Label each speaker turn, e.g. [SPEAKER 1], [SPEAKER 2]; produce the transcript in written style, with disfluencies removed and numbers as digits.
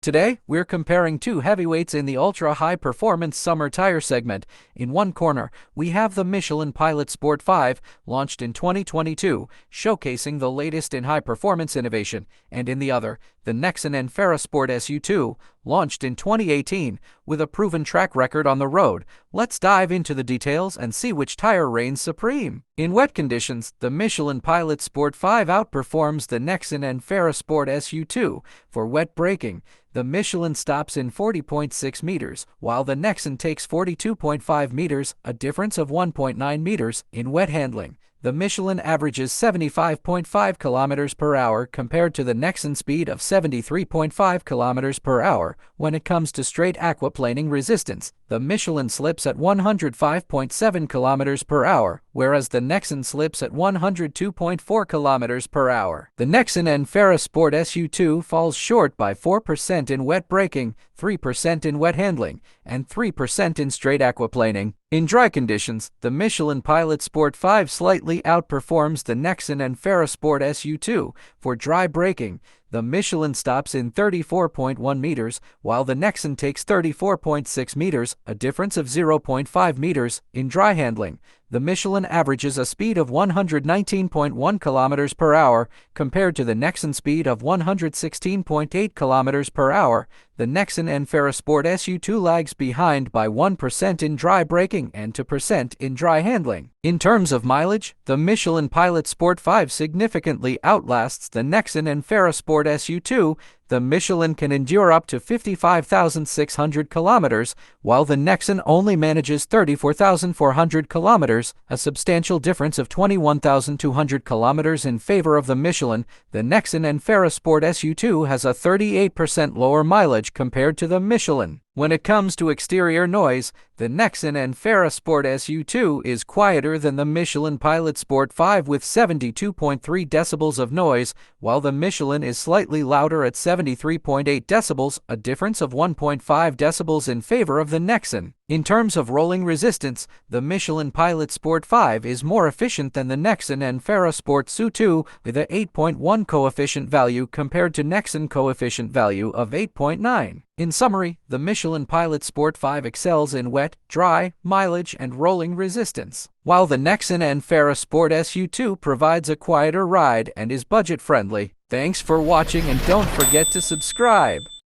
[SPEAKER 1] Today, we're comparing two heavyweights in the ultra-high-performance summer tire segment. In one corner, we have the Michelin Pilot Sport 5, launched in 2022, showcasing the latest in high-performance innovation, and in the other, the Nexen and Fera Sport SU2, launched in 2018, with a proven track record on the road. Let's dive into the details and see which tire reigns supreme. In wet conditions, the Michelin Pilot Sport 5 outperforms the Nexen and Fera Sport SU2. For wet braking, the Michelin stops in 40.6 meters, while the Nexen takes 42.5 meters, a difference of 1.9 meters. In wet handling, the Michelin averages 75.5 kilometers per hour compared to the Nexen speed of 73.5 kilometers per hour. When it comes to straight aquaplaning resistance, the Michelin slips at 105.7 kilometers per hour, whereas the Nexen slips at 102.4 kilometers per hour. The Nexen and Fera Sport SU2 falls short by 4% in wet braking, 3% in wet handling, and 3% in straight aquaplaning. In dry conditions, the Michelin Pilot Sport 5 slightly outperforms the Nexen and Fera Sport SU2. For dry braking, the Michelin stops in 34.1 meters, while the Nexen takes 34.6 meters, a difference of 0.5 meters. In dry handling, the Michelin averages a speed of 119.1 kilometers per hour compared to the Nexen speed of 116.8 kilometers per hour. The Nexen and Fera Sport SU2 lags behind by 1% in dry braking and 2% in dry handling. In terms of mileage, the Michelin Pilot Sport 5 significantly outlasts the Nexen and Fera Sport SU2. The Michelin can endure up to 55,600 kilometers, while the Nexen only manages 34,400 kilometers, a substantial difference of 21,200 kilometers in favor of the Michelin. The Nexen and Fera Sport SU2 has a 38% lower mileage compared to the Michelin. When it comes to exterior noise, the Nexen and Fera Sport SU2 is quieter than the Michelin Pilot Sport 5 with 72.3 decibels of noise, while the Michelin is slightly louder at 73.8 decibels, a difference of 1.5 decibels in favor of the Nexen. In terms of rolling resistance, the Michelin Pilot Sport 5 is more efficient than the Nexen and Fera Sport SU2 with a 8.1 coefficient value compared to Nexen coefficient value of 8.9. In summary, the Michelin Pilot Sport 5 excels in wet, dry, mileage, and rolling resistance, while the Nexen and Fera Sport SU2 provides a quieter ride and is budget-friendly. Thanks for watching, and don't forget to subscribe.